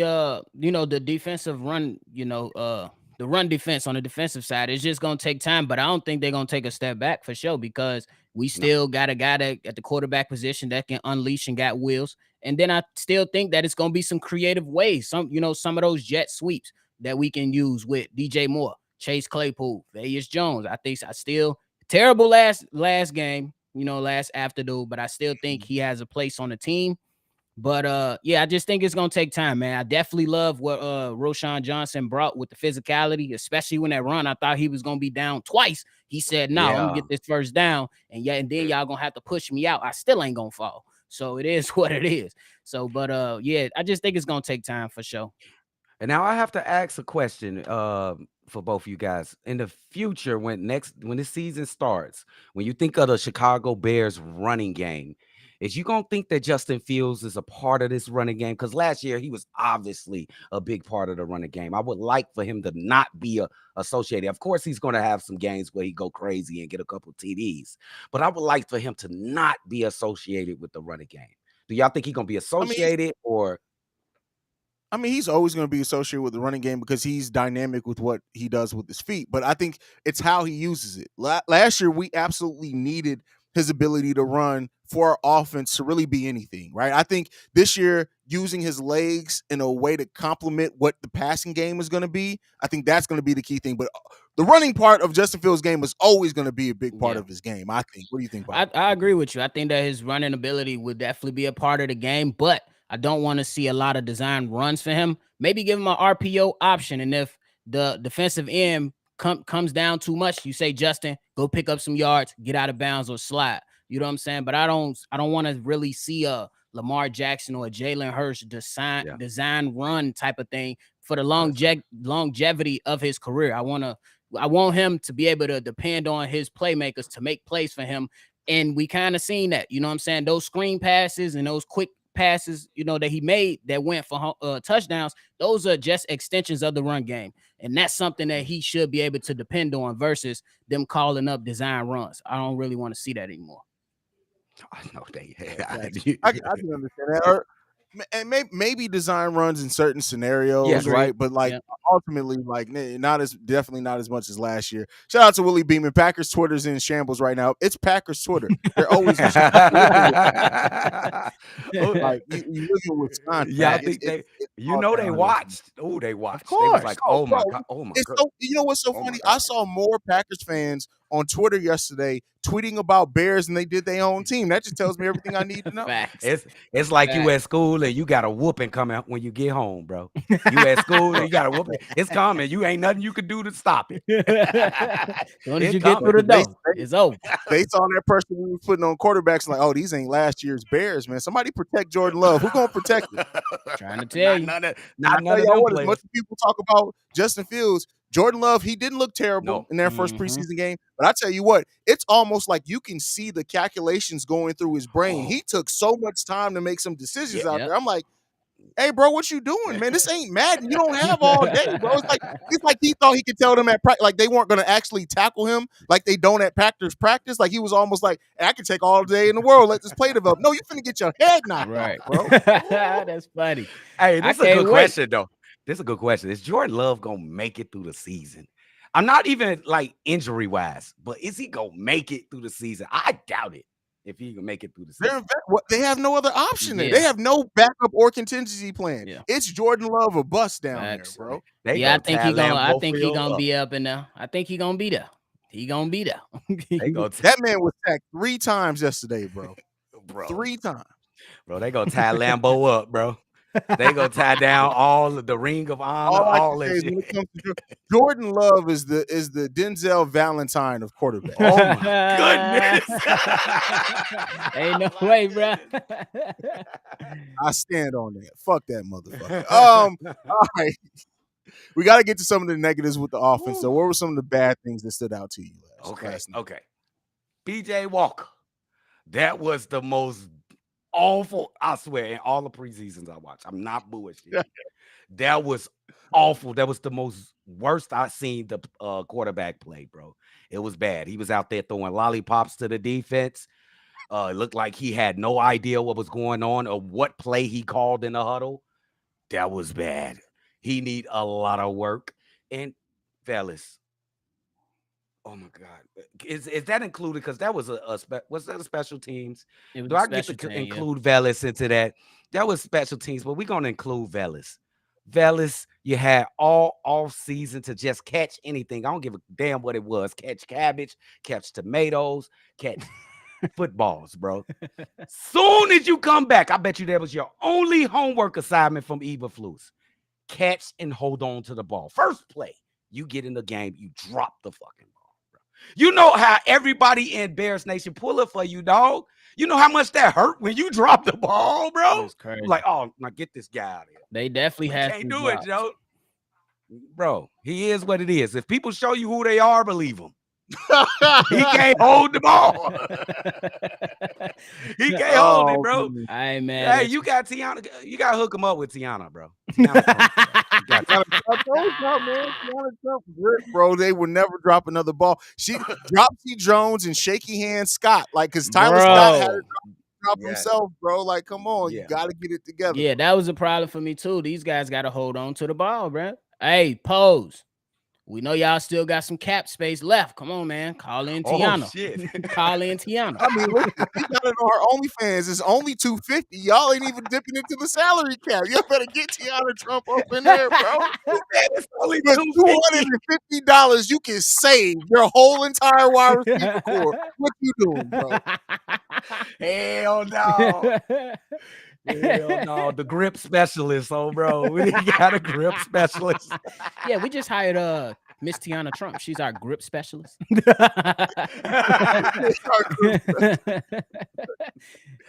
S4: the defensive run, the run defense on the defensive side. It's just gonna take time, but I don't think they're gonna take a step back for sure because we still got a guy that at the quarterback position that can unleash and got wheels. And then I still think that it's gonna be some creative ways, some of those jet sweeps that we can use with DJ Moore, Chase Claypool, Vegas Jones. I still terrible last game, last afternoon, but I still think he has a place on the team. But I just think it's gonna take time, man. I definitely love what Roschon Johnson brought with the physicality, especially when that run. I thought he was gonna be down twice. He said, "No, I'm gonna get this first down, and then y'all gonna have to push me out. I still ain't gonna fall." So it is what it is. So, but I just think it's gonna take time for sure.
S3: And now I have to ask a question for both of you guys. In the future, when this season starts, when you think of the Chicago Bears running game, is you gonna think that Justin Fields is a part of this running game? Because last year he was obviously a big part of the running game. I would like for him to not be associated. Of course, he's gonna have some games where he go crazy and get a couple TDs, but I would like for him to not be associated with the running game. Do y'all think he's gonna be associated or?
S1: I mean, he's always going to be associated with the running game because he's dynamic with what he does with his feet. But I think it's how he uses it. Last year, we absolutely needed his ability to run for our offense to really be anything, right? I think this year, using his legs in a way to complement what the passing game is going to be, I think that's going to be the key thing. But the running part of Justin Fields' game is always going to be a big part of his game, I think. What do you think about
S4: I agree with you. I think that his running ability would definitely be a part of the game, but I don't want to see a lot of design runs for him. Maybe give him an RPO option, and if the defensive end comes down too much, you say, Justin, go pick up some yards, get out of bounds, or slide. You know what I'm saying? But I don't want to really see a Lamar Jackson or a Jalen Hurts design run type of thing for the longevity of his career. I want him to be able to depend on his playmakers to make plays for him. And we kind of seen that, you know what I'm saying? Those screen passes and those quick passes, that he made that went for touchdowns, those are just extensions of the run game. And that's something that he should be able to depend on versus them calling up design runs. I don't really want to see that anymore.
S3: I know they.
S1: I can understand that. And maybe design runs in certain scenarios, right? But ultimately, definitely not as much as last year. Shout out to Willie Beeman. Packers Twitter's in shambles right now. It's Packers Twitter. They're always like you live in Wisconsin.
S3: Yeah, I think they watched. Oh, they watched.
S1: Of course.
S3: They was like, oh my god, oh my god.
S1: So, you know what's so funny? I saw more Packers fans on Twitter yesterday tweeting about Bears than they did their own team. That just tells me everything I need to know.
S3: It's like you at school and you got a whooping coming when you get home, bro. You at school and you got a whooping. It's coming. You ain't nothing you can do to stop it.
S4: As soon as you get through the door, it's over.
S1: They saw that person we were putting on quarterbacks like, oh, these ain't last year's Bears, man. Somebody protect Jordan Love. Who's gonna protect him?
S4: Trying to tell you.
S1: None of as much as people talk about Justin Fields, Jordan Love, he didn't look terrible in their first preseason game. But I tell you what, it's almost like you can see the calculations going through his brain. He took so much time to make some decisions out there. I'm like, hey, bro, what you doing, man? This ain't Madden. You don't have all day, bro. It's like he thought he could tell them at practice, like they weren't going to actually tackle him like they don't at Packers practice. Like he was almost like, hey, I can take all day in the world. Let this play develop. No, you finna get your head knocked out, bro.
S4: That's funny.
S3: Hey, this is a good question, though. This is a good question. Is Jordan Love going to make it through the season? I'm not even like injury-wise, but is he going to make it through the season? I doubt it. If he can make it through the season.
S1: They have no other option. They have no backup or contingency plan. It's Jordan Love or bust down there, bro.
S4: I think he gonna be up in there. I think he gonna be there. He gonna be there.
S1: That man was sacked 3 times yesterday, bro. 3 times.
S3: Bro, they gonna tie Lambeau up, bro. They gonna tie down all of the Ring of Honor, all that shit.
S1: Jordan Love is the Denzel Valentine of quarterback.
S3: Oh my goodness!
S4: Ain't no way, bro.
S1: I stand on that. Fuck that motherfucker. All right, we got to get to some of the negatives with the offense. So, what were some of the bad things that stood out to you last night?
S3: Okay. BJ Walker, that was the most awful, I swear, in all the preseasons I watched. I'm not bullshit. That was awful. That was the worst I've seen the quarterback play, bro. It was bad. He was out there throwing lollipops to the defense. It looked like he had no idea what was going on or what play he called in the huddle. That was bad. He need a lot of work. And fellas, oh my God, is that included? Because that was was that a special teams? Do I get to include Vellis into that? That was special teams, but we're gonna include Vellis. Vellis, you had all off season to just catch anything. I don't give a damn what it was. Catch cabbage, catch tomatoes, catch footballs, bro. Soon as you come back, I bet you that was your only homework assignment from Eberflus. Catch and hold on to the ball. First play, you get in the game, you drop the fucking ball, bro. You know how everybody in Bears Nation pull it for you, dog. You know how much that hurt when you drop the ball, bro.
S4: It's crazy.
S3: Like, oh, now get this guy out of here.
S4: They definitely have
S3: can't do it, Joe. Bro, he is what it is. If people show you who they are, believe them. He can't hold the ball. He can't hold it, bro.
S4: Hey, man.
S3: Hey, you got Tiana. You got to hook him up with Tiana, bro.
S1: Bro, they would never drop another ball. She Dropsy Jones and shaky hand Scott, like because Tyler Scott had her drop himself, bro. Like, come on, you
S3: Yeah.
S1: got to get it together.
S4: Yeah, that was a problem for me too. These guys got to hold on to the ball, bro. Hey, Pose. We know y'all still got some cap space left. Come on, man. Call in
S3: Oh
S4: Tiana.
S3: shit.
S4: Call in Tiana.
S1: I mean, listen, we got it on our OnlyFans. It's only $250. Y'all ain't even dipping into the salary cap. You better get Tiana Trump up in there, bro.
S3: It's only
S1: With
S3: $250.
S1: $250, you can save your whole entire wide receiver core. What you doing, bro?
S3: Hell no. Hell no. The grip specialist, bro. We got a grip specialist.
S4: Yeah, we just hired Miss Tiana Trump. She's our grip specialist.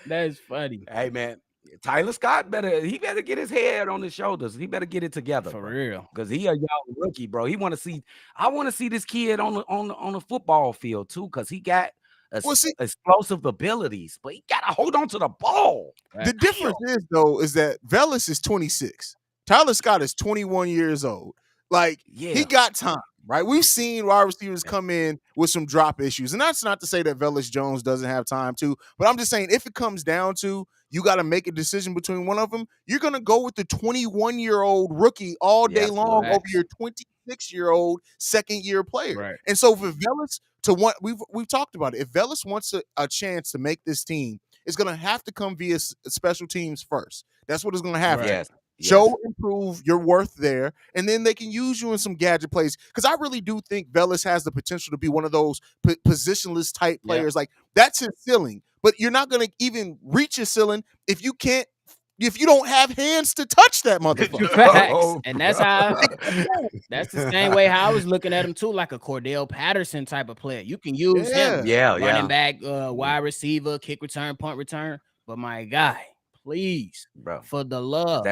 S4: That's funny.
S3: Hey man, Tyler Scott better get his head on his shoulders. He better get it together
S4: For
S3: bro.
S4: real.
S3: Because he a young rookie, bro. I want to see this kid on the football field too, because he got explosive abilities, but he gotta hold on to the ball.
S1: The difference is that Velas is 26. Tyler Scott is 21 years old. Like, he got time, right? We've seen wide receivers come in with some drop issues. And that's not to say that Velus Jones doesn't have time too, but I'm just saying if it comes down to you got to make a decision between one of them, you're going to go with the 21-year-old rookie all day long over your 26-year-old second-year player.
S4: Right.
S1: And so for Velus to want, we've talked about it. If Velus wants a chance to make this team, it's going to have to come via special teams first. That's what it's going to have.
S3: Right. Yes.
S1: Show, improve your worth there, and then they can use you in some gadget plays. Because I really do think Velus has the potential to be one of those positionless type players. Like, that's his ceiling. But you're not going to even reach his ceiling if you don't have hands to touch that motherfucker.
S4: Facts. And that's that's the same way how I was looking at him too, like a Cordell Patterson type of player. You can use him, running back, wide receiver, kick return, punt return. But my guy, please,
S3: bro,
S4: for the love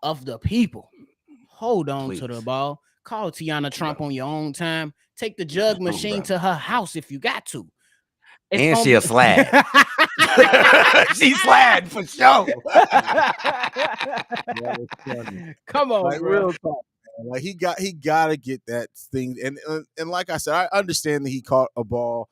S4: of the people, hold on to the ball. Call Tiana Trump on your own time. Take the jug machine to her house if you got to.
S3: And she'll slide. She's sliding for sure.
S4: Come on,
S1: like,
S4: bro.
S1: real talk, man. Like, he got to get that thing. And like I said, I understand that he caught a ball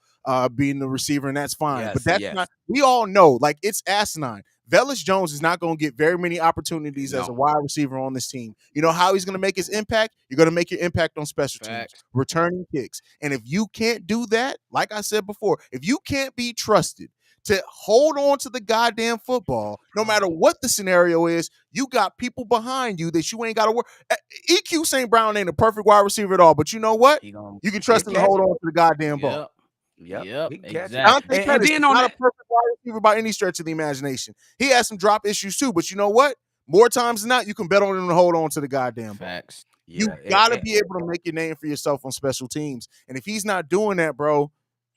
S1: being the receiver, and that's fine. But that's not. We all know, like, it's asinine. Velus Jones is not going to get very many opportunities as a wide receiver on this team. You know how he's going to make his impact? You're going to make your impact on special teams, returning kicks. And if you can't do that, like I said before, if you can't be trusted to hold on to the goddamn football, no matter what the scenario is, you got people behind you that you ain't got to work. EQ St. Brown ain't a perfect wide receiver at all, but you know what? You can trust him to hold on to the goddamn ball.
S3: Yep, exactly.
S1: Dante Pettis is not a perfect wide receiver by any stretch of the imagination. He has some drop issues too, but you know what? More times than not, you can bet on him to hold on to the goddamn ball. You got to be able to make your name for yourself on special teams. And if he's not doing that, bro,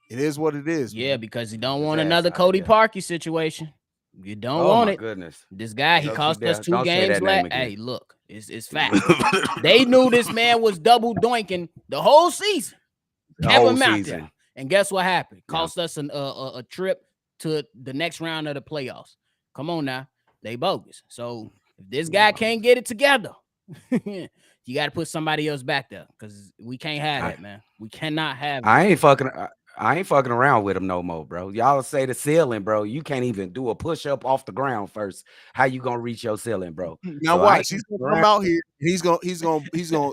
S1: it is what it is.
S4: Yeah, man. Because you don't want another Cody Parkey situation. You don't want it.
S3: Goodness.
S4: This guy, he cost us 2 games last. Hey, look, it's fact. They knew this man was double doinking the whole season. Kept him out there. And guess what happened? Cost us a trip to the next round of the playoffs. Come on now. They bogus. So if this guy can't get it together, you got to put somebody else back there because we can't have that, man. We cannot have it.
S3: I ain't fucking around with him no more, bro. Y'all say the ceiling, bro. You can't even do a push-up off the ground first. How you gonna reach your ceiling, bro?
S1: Now watch. He's gonna come out here. He's gonna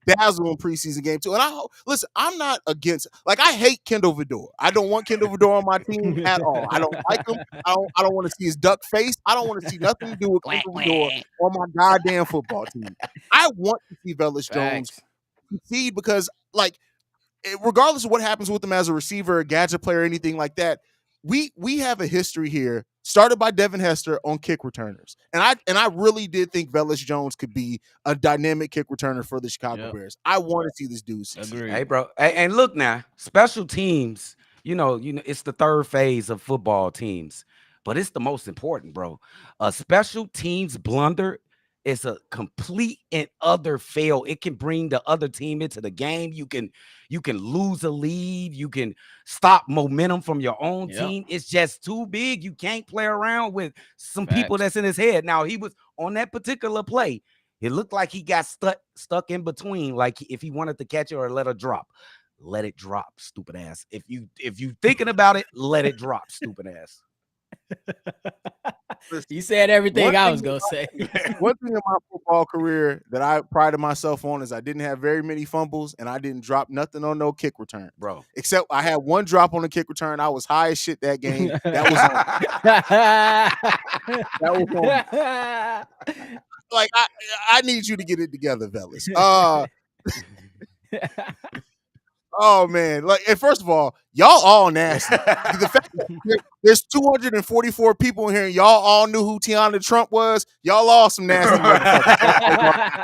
S1: dazzle in preseason game too. And listen, I'm not against, like, I hate Kendall Vidor. I don't want Kendall Vidor on my team at all. I don't like him. I don't want to see his duck face. I don't want to see nothing to do with Kendall Vidor on my goddamn football team. I want to see Velus Jones succeed because, like, regardless of what happens with him as a receiver, a gadget player, anything like that, we have a history here started by Devin Hester on kick returners. And I really did think Velus Jones could be a dynamic kick returner for the Chicago Bears. I want to see this dude succeed.
S3: Hey, bro. And look now, special teams, you know, it's the third phase of football teams, but it's the most important, bro. A special teams blunder is a complete and utter fail. It can bring the other team into the game. You can lose a lead. You can stop momentum from your own team. It's just too big. You can't play around with some people that's in his head. Now, he was on that particular play. It looked like he got stuck in between, like if he wanted to catch it or let her drop. Let it drop, stupid ass. If you thinking about it, let it drop, stupid ass.
S4: You said everything
S1: One
S4: I
S1: thing
S4: was gonna say.
S1: One thing in my football career that I prided myself on is I didn't have very many fumbles and I didn't drop nothing on no kick return.
S3: bro.
S1: Except I had one drop on the kick return. I was high as shit that game. That was on. That was on. Like I need you to get it together, fellas. Oh man, like and first of all, y'all all nasty. The fact that there's 244 people in here and y'all all knew who Tiana Trump was, y'all all some nasty motherfuckers.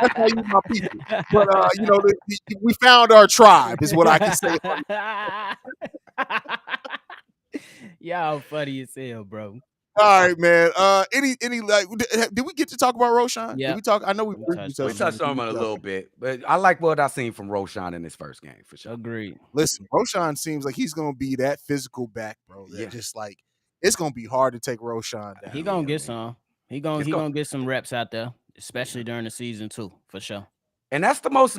S1: That's why you my people. But you know, we found our tribe, is what I can say.
S4: Y'all funny as hell, bro.
S1: All right, man. Any like did we get to talk about Roshan?
S4: Yeah.
S1: Did we talk? I know we
S4: touched
S3: We
S4: on
S3: touched on him a little bit, but I like what I seen from Roshan in his first game for sure.
S4: Agreed.
S1: Listen, Roshan seems like he's gonna be that physical back, bro. That just like it's gonna be hard to take Roshan down.
S4: He gonna get some. He gonna get some reps out there, especially during the season too, for sure.
S3: And that's the most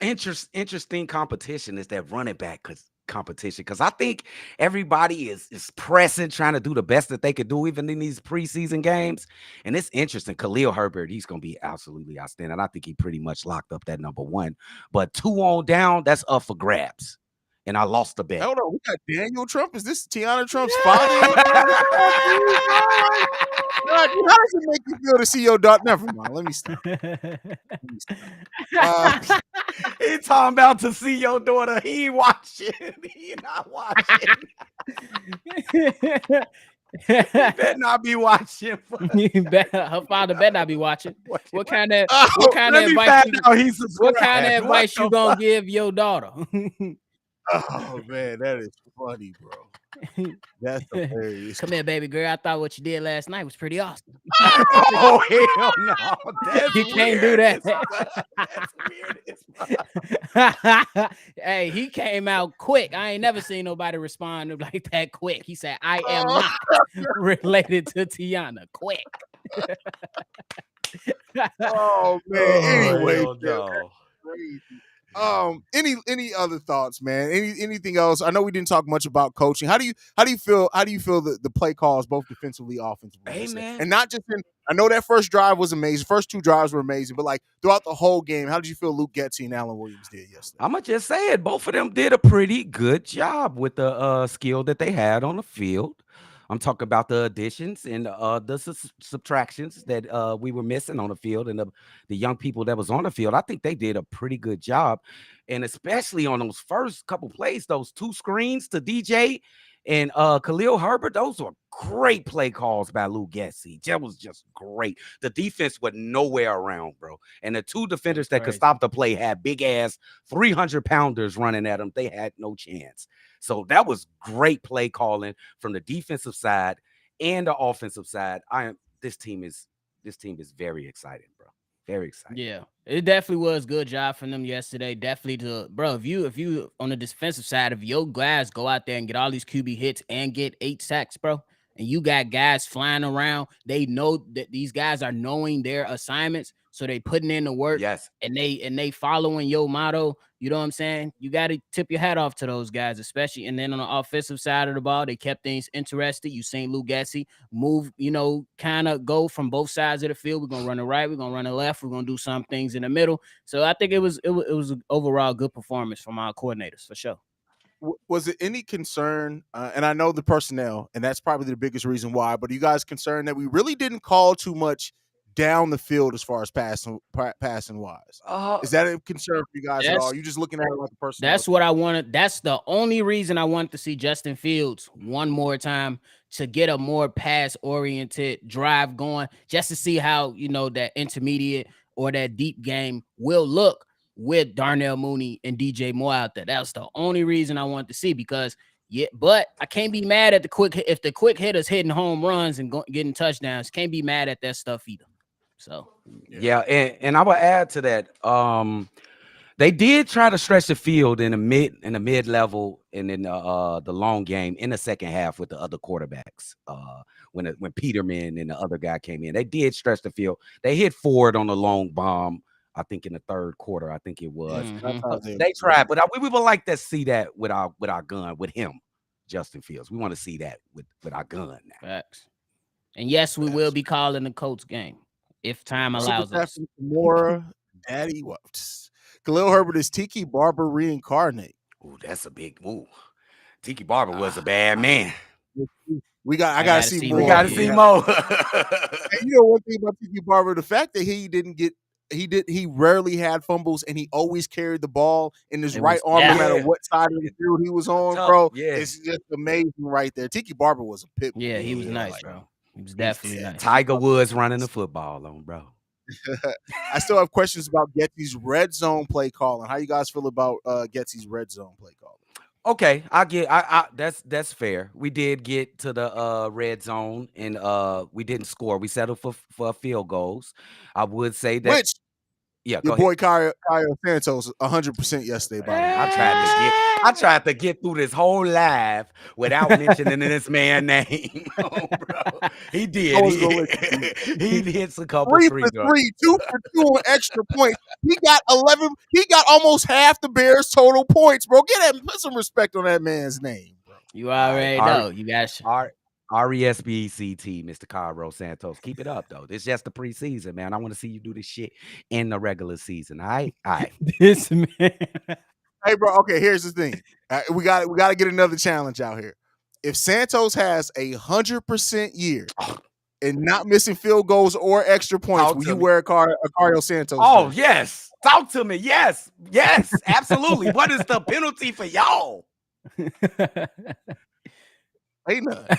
S3: interesting competition is that running back competition because I think everybody is pressing, trying to do the best that they could do, even in these preseason games. And it's interesting. Khalil Herbert, he's going to be absolutely outstanding. I think he pretty much locked up that number one. But 2 on down, that's up for grabs. And I lost the bet.
S1: Hold on, we got Daniel Trump. Is this Tiana Trump's father? God, how does it make you feel to see your daughter? Never mind. Let me stop.
S3: He talking about to see your daughter. He ain't watching. He not watching. He better not be watching.
S4: Her father better not be watching. What kind of advice you gonna give your daughter?
S1: Oh man, that is funny, bro. That's hilarious.
S4: Come here, baby girl. I thought what you did last night was pretty awesome.
S3: Oh hell no!
S4: You can't do that.
S3: That's weird.
S4: Hey, he came out quick. I ain't never seen nobody respond like that quick. He said, "I am not related to Tiana." Quick.
S1: Oh man. Anyway,
S3: no.
S1: any other thoughts, man? Anything else? I know we didn't talk much about coaching. How do you feel the play calls both defensively, offensively?
S3: Hey, man.
S1: And not just in, I know that first drive was amazing. First 2 drives were amazing, but like throughout the whole game, how did you feel Luke Getsy and Alan Williams did yesterday?
S3: I'm gonna just say it. Both of them did a pretty good job with the skill that they had on the field. I'm talking about the additions and the subtractions that we were missing on the field and the young people that was on the field. I think they did a pretty good job. And especially on those first couple plays, those 2 screens to DJ and Khalil Herbert, those were great play calls by Lou Getsy. That was just great. The defense was nowhere around, bro. And the 2 defenders that could stop the play had big ass 300-pounders running at them. They had no chance. So that was great play calling from the defensive side and the offensive side. This team is very exciting, bro. Very exciting.
S4: Yeah, it definitely was good job from them yesterday. Definitely bro. If you on the defensive side, if your guys go out there and get all these QB hits and get 8 sacks, bro, and you got guys flying around, they know that these guys are knowing their assignments, so they putting in the work.
S3: Yes,
S4: and they following your motto. You know what I'm saying? You got to tip your hat off to those guys, especially. And then on the offensive side of the ball, they kept things interesting. You seen Lou Getsy move, kind of go from both sides of the field. We're gonna run it right, we're gonna run it left, we're gonna do some things in the middle. So I think it was an overall good performance from our coordinators for sure.
S1: Was it any concern? And I know the personnel, and that's probably the biggest reason why. But are you guys concerned that we really didn't call too much down the field as far as passing wise? Is that a concern for you guys at all? Are you just looking at it like a person?
S4: That's what I wanted. That's the only reason I wanted to see Justin Fields one more time to get a more pass-oriented drive going, just to see how, that intermediate or that deep game will look with Darnell Mooney and DJ Moore out there. That's the only reason I wanted to see, because but I can't be mad at the quick hitters hitting home runs and getting touchdowns. Can't be mad at that stuff either. So
S3: yeah, and I will add to that. They did try to stretch the field in the mid level and in the long game in the second half with the other quarterbacks. When Peterman and the other guy came in, they did stretch the field. They hit Ford on the long bomb, I think in the third quarter. I think it was. They tried, but we would like to see that with our gun with him, Justin Fields. We want to see that with our gun now.
S4: Facts. And yes, we will
S1: That's
S4: be calling the Colts game if time
S1: super
S4: allows
S1: chat
S4: us.
S1: from Kimura. Daddy, what? Khalil Herbert is Tiki Barber reincarnate.
S3: Ooh, that's a big move. Tiki Barber was a bad man.
S1: I
S4: I
S1: gotta
S4: gotta
S1: see
S4: see
S3: We
S1: more.
S4: more.
S3: got to
S4: Yeah.
S3: see more.
S1: And you know one thing about Tiki Barber, the fact that he rarely had fumbles and he always carried the ball in his
S4: It
S1: right
S4: was
S1: arm, no
S4: yeah.
S1: matter what side of the field he was on,
S3: Tough,
S1: bro.
S3: yeah.
S1: It's just amazing right there. Tiki Barber was a pit bull.
S4: Yeah, he was
S3: Yeah,
S4: nice,
S1: Like,
S4: bro. He was
S3: He's
S4: definitely nice.
S3: Tiger Woods running the football on, bro.
S1: I still have questions about Getsy's red zone play calling. How you guys feel about Getsy's red zone play calling?
S3: Okay, that's fair. We did get to the red zone and we didn't score. We settled for field goals. I would say that
S1: Which
S3: yeah,
S1: your
S3: go ahead.
S1: boy Kyle Santos 100% yesterday, by the way.
S3: I tried to get through this whole live without mentioning this man's name. Oh, bro. He
S1: I
S3: did.
S1: was gonna listen to
S3: He hits a couple
S1: 3
S3: free
S1: for
S3: throws.
S1: 3, 2 for 2 on extra points. He got 11. He got almost half the Bears' total points, bro. Put some respect on that man's name, bro.
S4: You already know. You guys.
S3: RESBCT, Mr. Cairo Santos. Keep it up, though. It's just the preseason, man. I want to see you do this shit in the regular season. All right? All right.
S4: This man.
S1: Hey, bro. Okay, here's the thing. We got to get another challenge out here. If Santos has 100% year and not missing field goals or extra points,
S3: Talk
S1: will
S3: to
S1: you
S3: me.
S1: wear a Cario Santos?
S3: Oh,
S1: jersey?
S3: yes. Talk to me. Yes. Yes. Absolutely. What is the penalty for y'all?
S1: Ain't none.
S3: This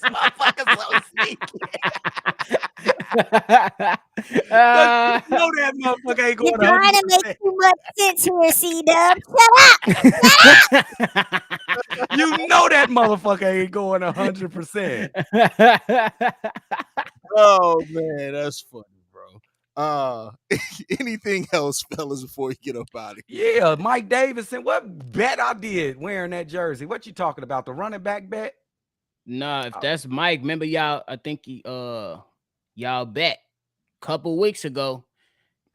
S3: motherfucker's so sneaky. You know that motherfucker ain't
S5: You're
S3: going
S5: trying to
S3: 100%.
S5: make too much sense here, C-Dub. Shut up.
S3: You know that motherfucker ain't going 100%.
S1: Oh man, that's funny, bro. Anything else, fellas, before we get up out of here?
S3: Yeah, Mike Davidson. What bet I did wearing that jersey? What you talking about? The running back bet?
S4: Nah, if that's Mike, remember y'all, I think y'all bet a couple weeks ago.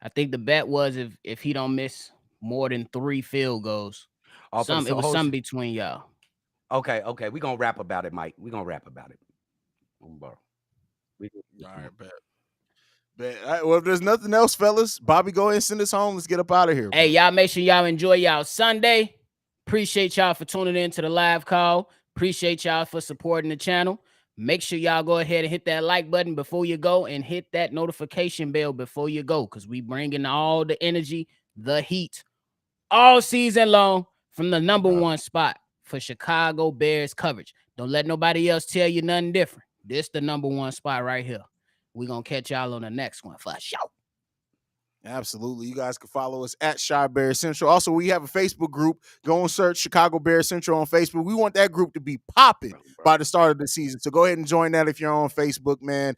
S4: I think the bet was if he don't miss more than 3 field goals.
S3: Oh, for the
S4: It was
S3: whole
S4: something between y'all.
S3: Okay, we gonna rap about it, Mike. We gonna rap about it.
S1: All right, bet. All right, well, if there's nothing else, fellas, Bobby, go ahead and send us home. Let's get up out of here.
S4: Hey,
S1: bro.
S4: y'all make sure y'all enjoy y'all Sunday. Appreciate y'all for tuning in to the live call. Appreciate y'all for supporting the channel. Make sure y'all go ahead and hit that like button before you go and hit that notification bell before you go, because we bringing all the energy, the heat, all season long from the number one spot for Chicago Bears coverage. Don't let nobody else tell you nothing different. This the number one spot right here. We're going to catch y'all on the next one for sure.
S1: Absolutely. You guys can follow us at Shy Bear Central. Also, we have a Facebook group. Go and search Chicago Bear Central on Facebook. We want that group to be popping by the start of the season. So go ahead and join that if you're on Facebook, man.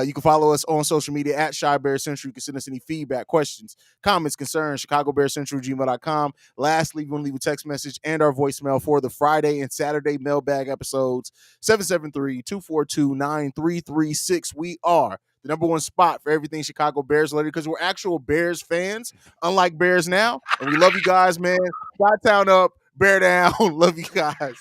S1: You can follow us on social media at Shy Bear Central. You can send us any feedback, questions, comments, concerns, ChicagoBearCentral@gmail.com. Lastly, you want to leave a text message and our voicemail for the Friday and Saturday mailbag episodes, 773-242-9336. We are the number one spot for everything Chicago Bears related because we're actual Bears fans, unlike Bears Now. And we love you guys, man. Sky Town up, Bear down. Love you guys.